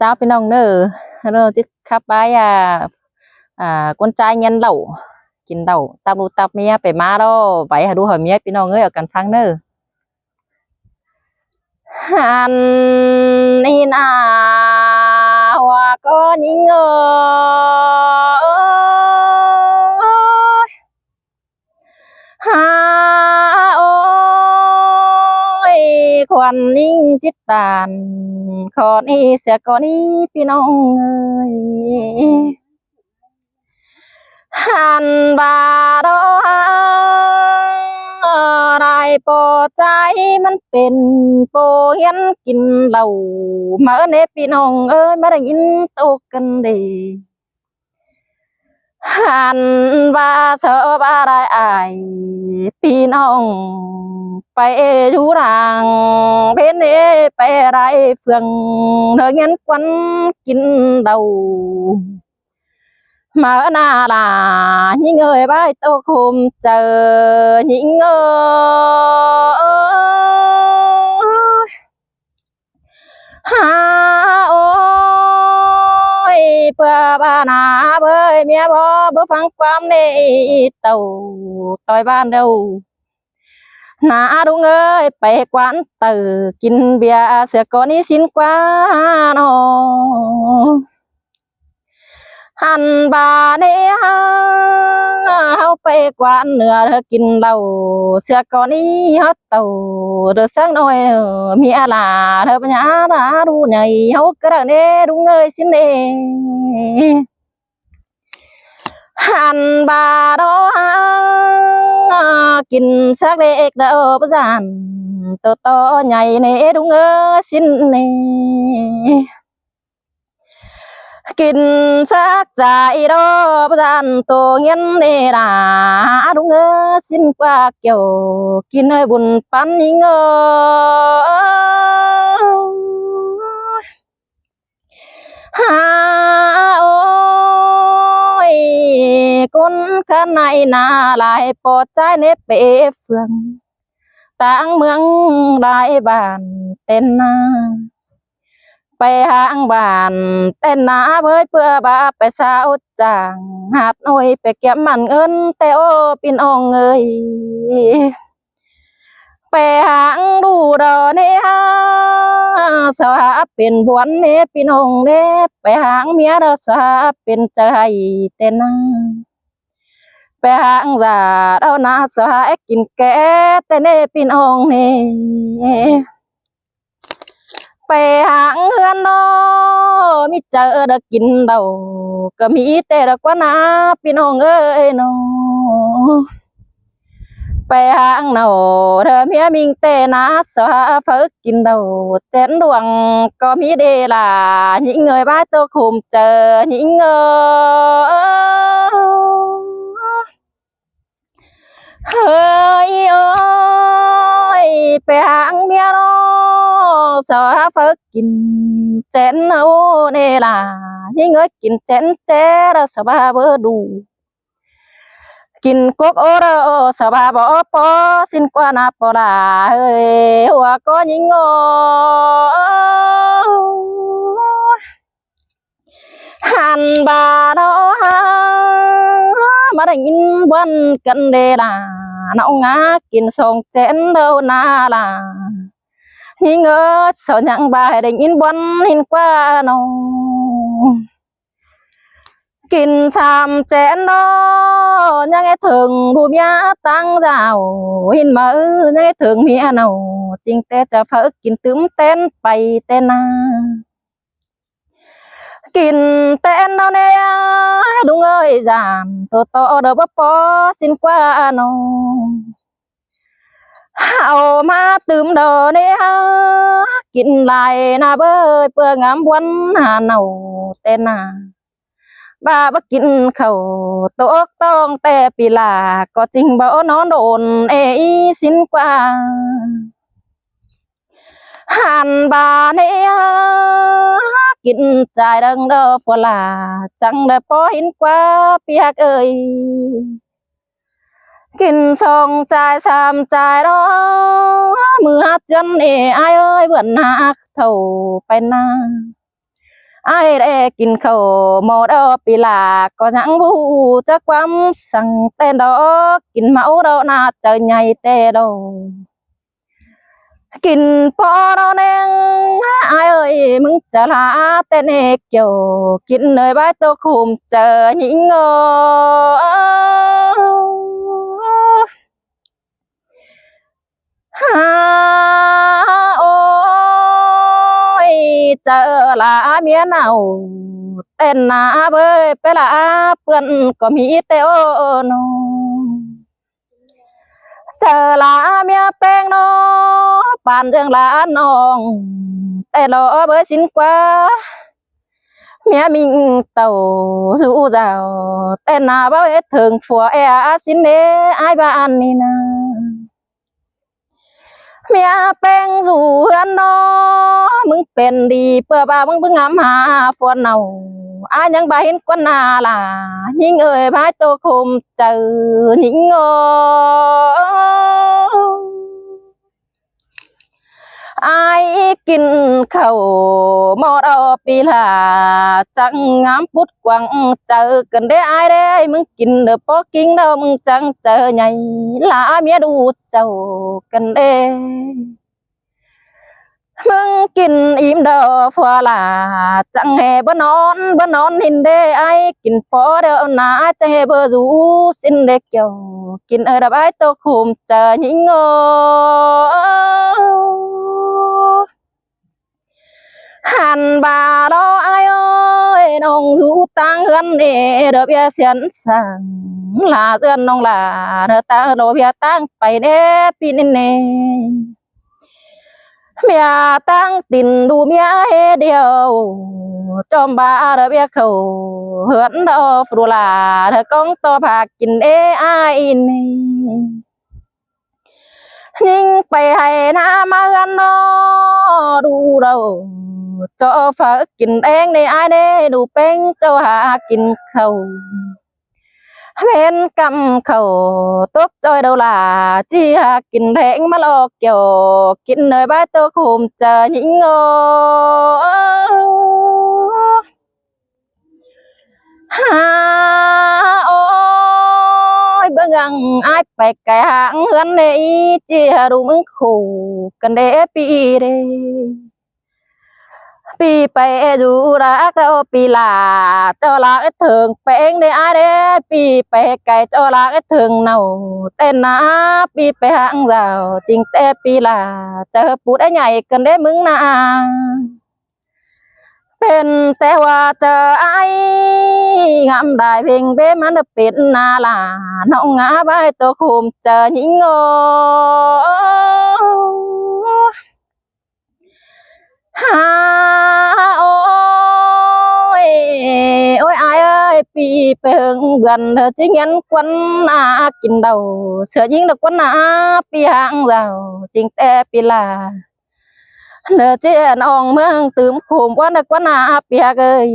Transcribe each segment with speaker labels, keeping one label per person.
Speaker 1: เจ้าพี่น้องเนอเราจะขับไปcon trai nhân lẩuกินเดาตามรูตับเมียไปมาแล้วไปหาดูหาเมียพี่น้องเอ้ยเอากันฟังเนอฮันนี่นาว่าก็ยิงฮาโอ้ยควันนิ่งจิตตานขอนี่เสียก่อนนี้พี่น้องเอ้ยหันบาดอะไรปอใจมันเป็นโปเฮียนกินเหล้ามาเนพี่น้องเอ้ยมาได้ยินโตกันดีหันบาเสบอะไรอายพี่น้องไปอยู่รางเพนเอไปไรเฟืองเธอเงี้ยควันกินเหล้าmở na là những người bay tô khum chờ những người ha ôi bờ ba na bơi mía bó bữa phăng quam nê tàu tỏi ban đâu na đúng ơiไปquán từ kinh bia sẽ có ní xin quá nóหันบาเนี่ยเขาไปกวานเนื้อเธอกินเหล้าเสือก่อนนี้ฮอตเต่าเดือดสักหน่อยมีอะไรเธอปัญญาหาดูใหญ่เขากระเน่ดูเงยสิเน่หันบาดกินสักเด็กเด้อประจานตัวโตใหญ่เน่ดูเงยสิเน่ กินสักใจดอกจันตัวเงี้ยเนราดุงเอสินกว่าเกี่ยวกินให้บุญปันยิงฮาโอ้ยคนข้างในนาลายปอดใจเนเปเฟืองต่างเมืองได้บ้านเต้นนาไปหางบ้านเต้นหนาเบยเพื่อบาไปสาวจางหาดน้อยไปเก็บมันเงินแต่โอปินองเอ้ยไปหางดูดอเนี่ยสาวเป็นบวนเนปินองเนไปหางเมียดอสาวเป็นใจเต้นนาไปหางจ่าดาวนาสาวกินแก่แต่เนปินองเนไปหางเฮือนโนมิเจอได้กินเดาก็มีแต่ดอกว่านาพี่น้องเอ้ยโนไปหางเนาเธอเมียมิงแต่นาสาฝึกกินเดาเจนดวงก็มีเดล่ะยิ่งเงยบ้าตัวคุมเจอยิ่งเงยเฮ้ยโอ้ยไปหางเมียโนสาวฝึกกินเจนเอาเนี่ยล่ะยิ่งเงยกินเจนเจระสบายเบอดูกินกุกโอระสบายบ่ปอสินกว่านาปอลาเฮ้ยหัวก็ยิ่งโง่หันบาดมาได้ยินวันกันเดล่ะน้องงากินส่งเจนเดานาล่ะยิ่งเงยสาวยังบายได้ยินวันหินกว่าน้องกินสามเจนโนยังไงถึงดูเมียตั้งเจ้าหินมือยังไงถึงเมียเนาจริงแต่จะฝึกกินตื้มเต้นไปเต้นนากินเต้นเนาเนี่ยดูเงยจามตัวโตเดบปอสินกว่าน้องเอามาตื้มเดอเนี่ยกินลายนาเบยเปื่องามวันหาเนาเต้นนาบ้าบ่กินเขาตกต้องแต่ปีลาก็จริงบ่นอนโดนเอสินกว่าหันบาเนี่ยกินใจดังเด้อฝลาจังได้พอหินกว่าเปียกเอ้ยกินสองใจสามใจรอมือหัดจันเอ้ยเอ้ยเบื่อหนักเท่าไปนา ai để kinh khẩu mò đó bị là có nhãn bu chắc quắm sang tên đó kinh máu đó na trời nhảy tê đâu kinh po đó nên ai ơi mừng chờ là tên này kiểu kinh nơi bãi tôi khum chờ những ngờ ôi chờ là miếng nào tên là bơi bé là bươn có mỹ teo nó chờ là miếng beng nó bàn đường là nòng tên lo bơi xin qua mẹ mình tàu rủ rào tên là bao hết thường phùa xin đế ai bạn nè mẹ beng rủ ăn nóมึงเป็นดีเพื่อบ่ามึงเพิ่งงามหาฝนเอาaiยังบ่เห็นคนน่าล่ะยิ่งเอ่ยพายโตคมเจอยิ่งงอaiกินข้าวหมอดอปีลาจังงามพุดกวังเจอกันได้aiได้มึงกินเด้อพอกินเด้อมึงจังเจอใหญ่ลาเมียดูเจ้ากันเด้มึงกินอิ่มเด้อฟัวล่ะจังแห่บ่นอนหินเด้ไอกินพอเด้อนาจังแห่บ่รู้สิ้นเด้เกี่ยวกินดับไอโตคุมเจอยิ่งงอหันบาดอไอเอ้ยน้องรู้ตังเฮือนเด้เด้อเบียเสียนสั่งลาเอื้อนน้องลาเด้อตาโลเบียตั้งไปเด้ปีนินเนเมียตั้งตินดูเมียเดียวจอมบาเดเบียเขาเหือนดอฟรูลาเธอกองตัวผักกินไอนี่ยิงไปให้น้ามาเงินนอดูเราจอฝากกินแดงในไอเด้ดูเป็นเจ้าหากินเขาเป็นกำเขาตกจอยđầu là chiกินแดงมาลอกเกี่ยวกินเนยบ้านตัวคุมเจอหญิงงอโอ้ยเบิ่งยังไอไปไก่หางเฮือนในจีดูมึงขู่กันเด้ปีเด้ปีไปดูรักเราปีลาเจ้ารักถึงเป็นได้อาเด้ปีไปไก่เจ้ารักถึงเนาเต้นนะปีไปหางเราจริงแต่ปีลาเจอปูได้ใหญ่กันได้มึงนะเป็นแต่ว่าเจอไองามได้เพ่งเบ้มันเป็นนาลาน้องงาใบตัวคุมเจอหญิงงอฮาโอ้ยโอ้ยai ơiปีเปิงgần thờ chỉ nhân quânกินđầu sửa những được quânปีหางเราจริงแต่ปีลาเนื้อเจ้าน้องเมืองตื่มขุมวันนักวันปีหากเอ้ย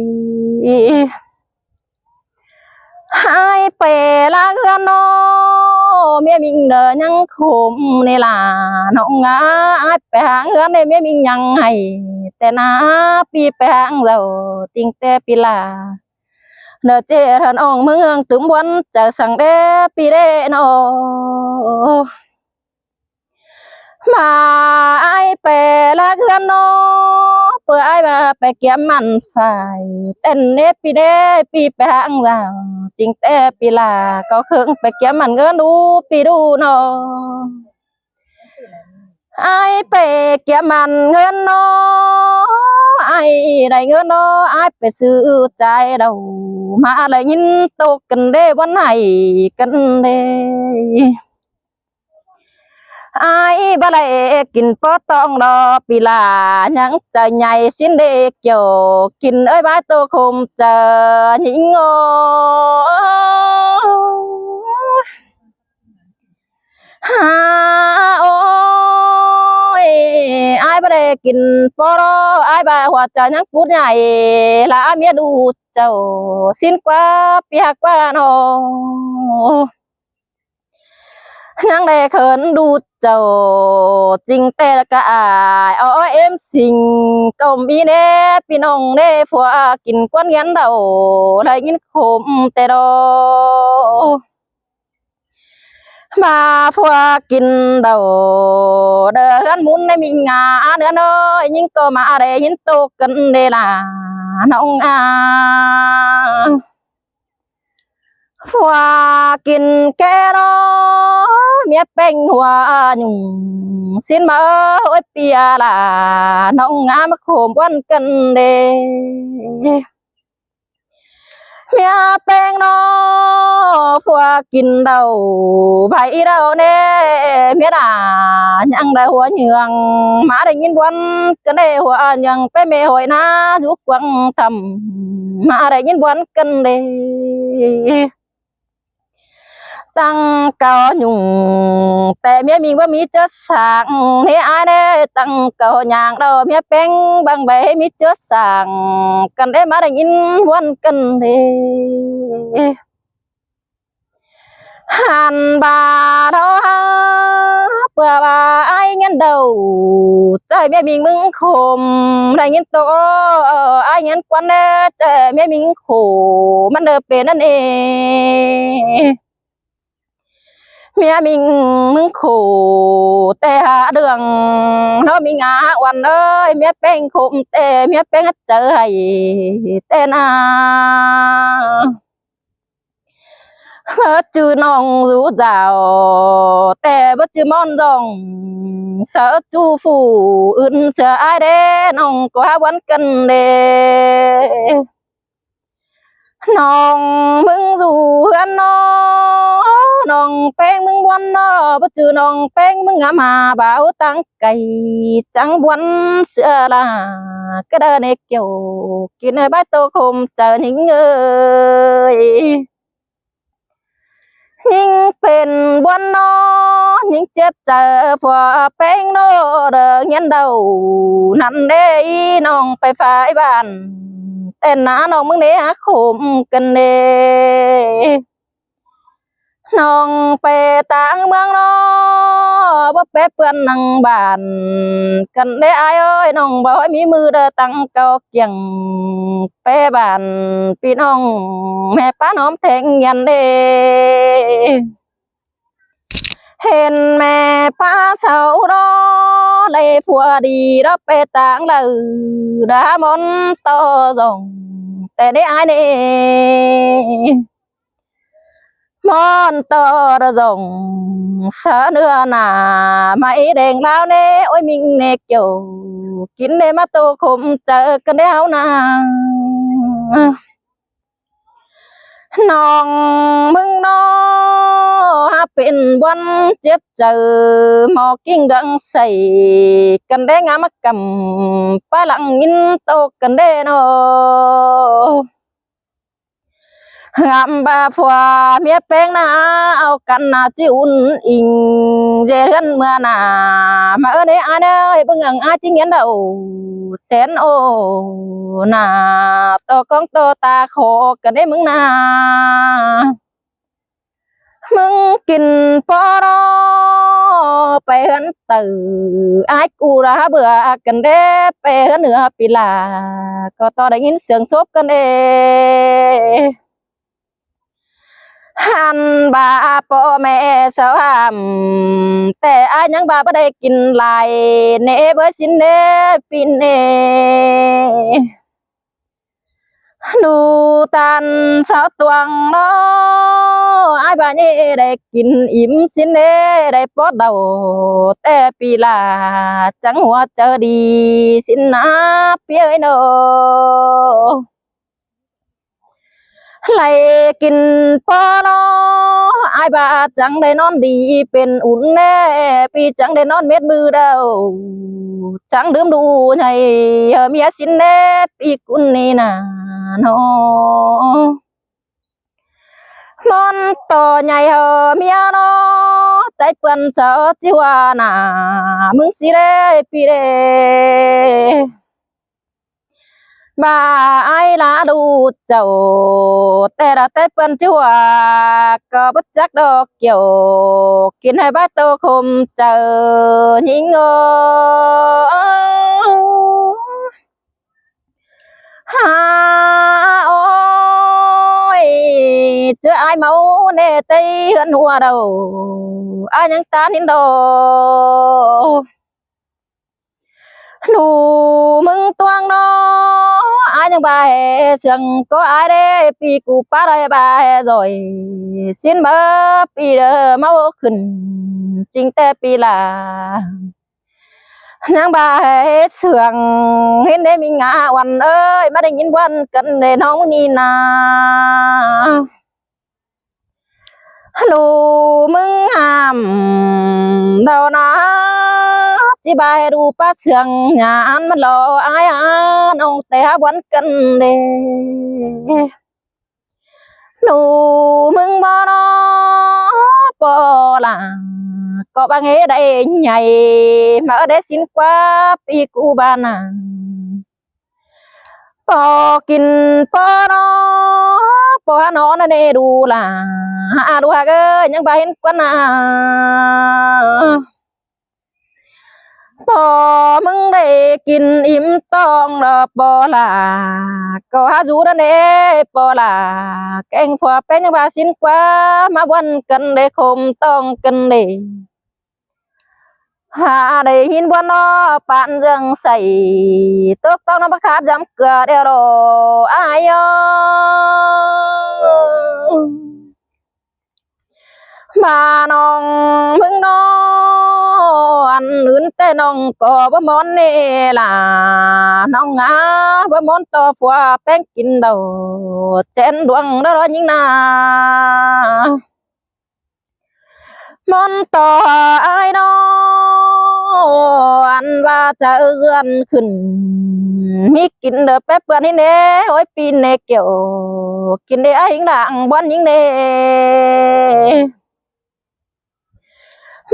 Speaker 1: haiไปละเฮือนนอเมียมิงเดยังขุมนี่ล่ะน้องไปหางเฮือนในเมียมิงยังให้แต่นาปีไปหางเราจริงแต่ปีลาเนื้อเจ้าน้องเมืองตื่มวันจะสั่งเด้ปีเด้นอมาไอไปละเฮือนนอเปิดไอมาไปเกี่ยมมันฝ่ายเต้นเนปีเด้ปีไปหางเราจริงแต่ปีลาก็เครื่องไปเกี่ยมมันเงินดูปีดูนอไอไปเกี่ยมมันเงินนอไอได้เงินนอไอไปซื้อใจเรามาเลยยินตกกันเด้วันไหนกันเด้ไอ้บ่ได้กินปอตองดอปีลายังใจใหญ่สิ้นเด็กเกี่ยวกินเอ้ยบ้าตัวคมเจอหญิงโง่ฮาโอ้ยไอ้บ่ได้กินปอรอไอ้บ่าหัวใจยังพูดใหญ่ละเมียดูเจ้าสิ้นกว่าเปียกกว่าน้อ ยังได้เขินดูเจ้าจริงแต่ก็อายอ้อเอ็มสิงก็มีแน่พี่น้องเด้ผัวกินกวนยันเดาได้ยินคมแต่ดอมาผัวกินเดาเดินมุนในมีงาเนื้อน้อยยิ่งก็มาได้ยินโตกันเดล่ะน้องผัวกินแกรอเมียเป็นหัวหนุ่มสินมาโอ้ยเปียล่ะน้องมาโขมวันกันเดเมียเป็นนอผัวกินเดาไผ่เดาเน่เมียด่ายังได้หัวเหยืองมาได้ยินวันกันได้หัวยังไปเมหอยนะทุกวังทำมาได้ยินวันกันเดตั้งเก่าหยุ่งแต่เมียมีว่ามีเจ้าสั่งเฮอายได้ตั้งเก่าอย่างเราเมียเป็นบางใบมีเจ้าสั่งกันได้มาได้ยินวันกันเดหันบาเราเพื่อว่าไอ้เงินเดาใจเมียมีมึงคมได้ยินโตไอ้เงินควันเด้ใจเมียมีโขมันเดเป็นนั่นเองเมียมิงมึงขู่แต่หาเรื่องเรามีงาวันเอ้ยเมียเป็นคุมแต่เมียเป็นเจอให้แต่นาเมื่อจื้อน้องรู้เจ้าแต่บ่จื้อมอนดองเสือจูฟูอื่นเสืออายเด้น้องก็หาวันกันเด้น้องมึงอยู่เฮือนน้องแป้งมึงวันนอบ่จือน้องแป้งมึงมาบ่าวตั้งไก่จังวันเสือละก็เดินเกี่ยวกินให้ใบโตคมเจอหญิงเอ้ยยิ่งเป็นวันนอยิ่งเจ็บเจอผัวแป้งโนเด้อเงี้ยเดานั่นเด้น้องไปฝ่ายบ้านแต่หน้าน้องมึงเนี่ยขมกันเด้น้องไปต่างเมืองน้อบ่ไปเปื้อนนังบ้านกันได้อายเอ้ยน้องบ่ให้มีมือเด้อตั้งเก่าเกี่ยงไปบ้านพี่น้องแม่ป้าน้อมแทงยันเด้เห็นแม่ป้าเสารอเลยผัวดีรับไปต่างเลยดามนต่อส่งแต่ได้อายเน่มอนต่อระส่งเสเนื้อหนาไม่แดงแล้วเน่โอ้ยมิงเนกเกี่ยวกินได้มาโตคมเจอกันได้เอานาน้องมึงน้อเป็นวันเจ็บเจอหมอกิ้งดังใส่กันได้งามกำป้าหลังยินโตกันได้นองามบาผัวเมียแป้งนาเอากันนาจิอุ่นอิงเจริญเมื่อนามาเด้อเด้อเบิ่งอาจิงยันเดาแสนโอนาโตกองโตตาโคกันได้มึงนามึงกินปอรอไปเหินตื่อายกูระเบื่อกันเด้ไปเหินเหนือปีลาก็ต่อได้ยินเสียงซบกันเด้หันบาพ่อแม่สามแต่อายังบาบ่ได้กินลายเนเบสินเนปินเนดูตันสาวตวงน้อไอ้บ้านนี้ได้กินอิ่มสินเนได้ปอดเดาแต่ปีลาจังหัวเจอดีสินนาเปียโนไหลกินปอลอไอ้บาจังได้นอนดีเป็นอุ่นแน่ปีจังได้นอนเม็ดมือเดาจังดื่มดูในเมียสินแน่ปีกุนนี่นาโนมอนต่อใหญ่เมียโนใจเปื่อนเจ้าจิวานามึงสิเรปีเร bà ai lá đu chầu tê đã tê phân chúa có bất chắc đó kiểu kiến hai bát tô khum chờ nhinh ngô ha ôi chưa ai máu nè tây hơn hùa đầu ai nhang tan đến đồ nụ mừng toang nó ai nhang bà hè sương có ai đấy pi cụ pa đây bà hè rồi xin bơ pi đơ máu khẩn chính tê pi là nhang bà hè sương hết đấy mình ngãวันơi mà định nhìnวันcần để nó nhìn na nụ mừng hàm đầu na chỉ bài đủ pa sương nhà ăn mà lo ai ăn ông té quán cân đề nụ mừng bò nó bò là có ba nghe đây nhảy mà ở đây xin qua pi cu ba nà bò kín bò nó nè đủ là đủ ha cái những bài quán à bò mừng để kín im tong là bò là có hát rú đó nè bò là canh phò bé những bà xin qua mà quan cần để khom tong cần để hà để hin quan nó bạn dâng sảy tốt tong nó bắt hát dám cửa đeo đồ ai mà nong mừng nó ăn lươn tê nong có bữa món nè là nong ngã bữa món to phua bánh kín đầu chén đuông đó những na món to ai đó ăn và chợ dườn khẩn mi kín đợt bếp bữa ní nè ôi pin nè kiểu kín để ai đặng bón những nè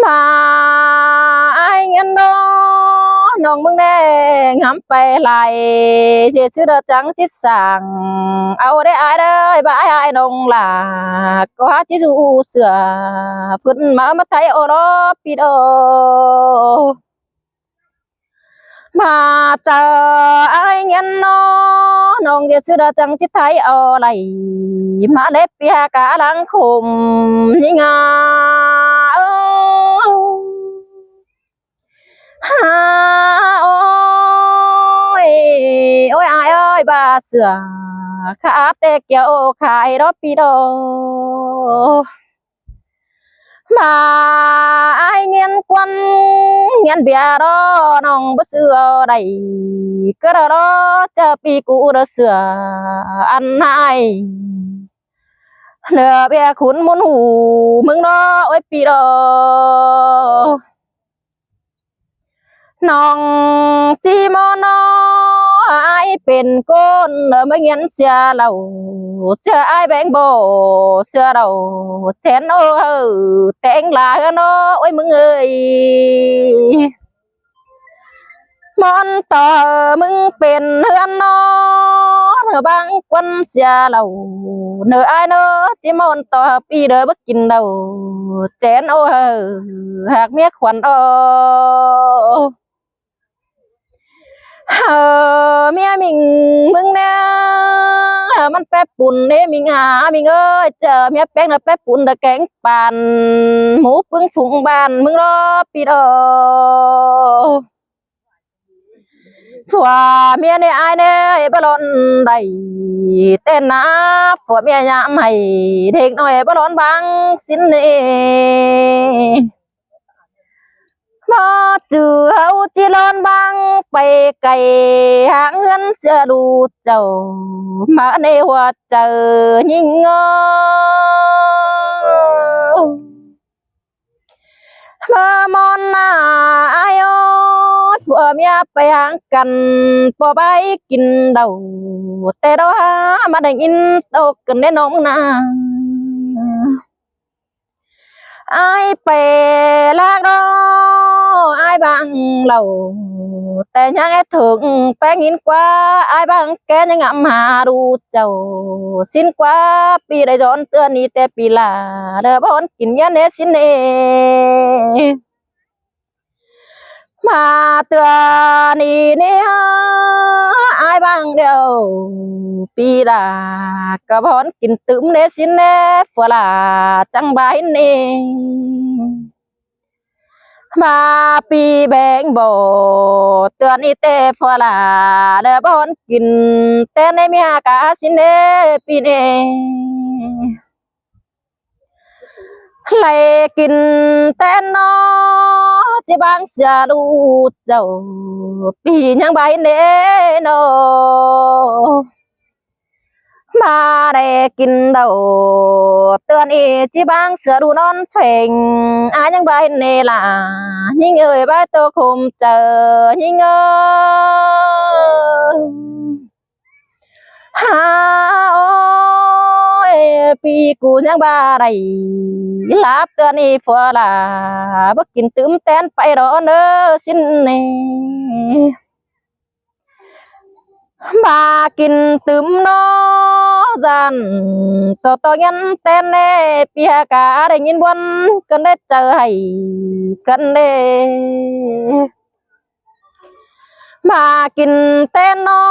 Speaker 1: mà ai nhân đó nong mừng nè ngắm bay lại chỉ chưa được trắng tít sàng ao đấy ai đấy bà ai nong là có hát chỉ du sửa phun mà mất thấy ở đó pi đâu mà chờ ai nhân nó nong chỉ chưa được trắng tít thấy ở lại mà đẹp bia cả lăng khum như ngà ha ôi ôi ai ơi bà sửa khá tê kiểu khai đó pi đồ mà ai nghiên quân nghiên bia đó nong bất sửa đầy cứ đó chờ pi cụ đó sửa ăn ai nửa bia khún muốn hủ mừng đó ôi pi đồน้องจีมอนอไอเป็นคนไม่เงี้ยเสียเราเจอไอแบงโบเสียเราแทนโอ้แต่งลากันเนาะโอ้ยมึงเอ้ยมอนต่อมึงเป็นเฮือนเนาะเธอบางควันเสียเราเนอไอเนาะจีมอนต่อปีเด้อบักกินเราแทนโอ้หากเมียขวัญโอ้mẹ mình mừng nèมันแป๊บปุ่นเด้มิงหามิงเอ้ยเจอแม่แป้งน่ะแป๊บปุ่นตะแกงปานหมูปึ้งฝุ่งบ้านมึงรอปีดอผัวเมียเนี่ยอายเนี่ยบ่ร้อนได้เต้นนะผัวเมียยามให้เด็กน้อยบ่ร้อนบางสิ้นนี่mà trừ hậu chỉ lon băng bay cày hạng ngân xưa đủ chầu mà nê hoa chờ nhìn ngó mà món ai ơi phở mía bay hạng cần bỏ bay kín đầu tê đó mà đành in đâu cần đến nóng na ai bè lạc đó ai bằng lầu แต่ยังไอ้ถึงแป้งหินกว่าไอ้บางแกยังงำหาดูเจ้าสิ้นกว่าปีได้ย้อนเตือนนี้แต่ปีลาเด้อบอนกินยันเนสินเนมาเตือนนี้เนี่ยไอ้บางเดียวปีลากะบอนกินตึมเนสินเนฟัวลาจังบายเนมาปีแบงบ่เตือนอีเตฟอลาเดบอนกินแต่ในเมียกาสินเดปีเนไล่กินแต่นอจิบางเสียดูเจ้าปียังใบเนโนมาได้กินเดาเตือนอีจีบางเสือดูนอนเฟ่งยังใบเนล่ะยิ่งเอ่ยใบตัวคมเจอยิ่งหาโอ้ยปีกูยังบาได้ลาบเตือนอีฟัวล่ะบ่กินตื้มแตนไปรอเนอสินเนมากินตึมนอจันต่อยันเต้นเน่เปียกาได้ยินวันกันได้เจอให้กันเน่มากินเต้นนอ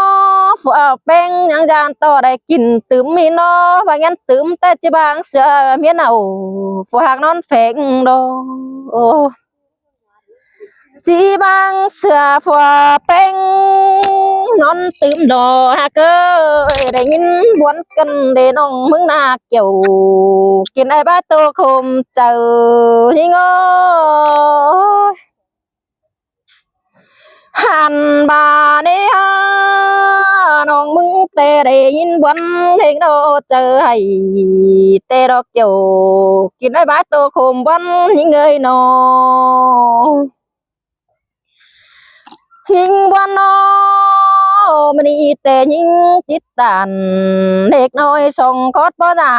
Speaker 1: ฝัวเป็งยังจานต่อได้กินตึมมีนอบางยันตึมแต่จีบางเสือเมียนเอาฝัวหากนอนเฟงโดจีบางเสือฝัวเป็งนอนตึมดอฮะเกยได้ยินบวนกันเดน้องมึงนาเกี่ยวกินไอ้บ้าโตคมเจอฮิงอหันบาเนียน้องมึงเตได้ยินบวนเพลงโดเจอให้เตดอกเกี่ยวกินไอ้บ้าโตคมบวนฮิงเงยนอยิงบวนนอมันนี่แต่ยิงจิตตันเด็กน้อยส่งคอดบ่จ่า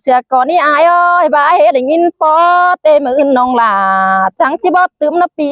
Speaker 1: เสือก่อนนี่อายอ้อยบายได้ยินปอเตมือน้องลาจังจิบอตึมนับปี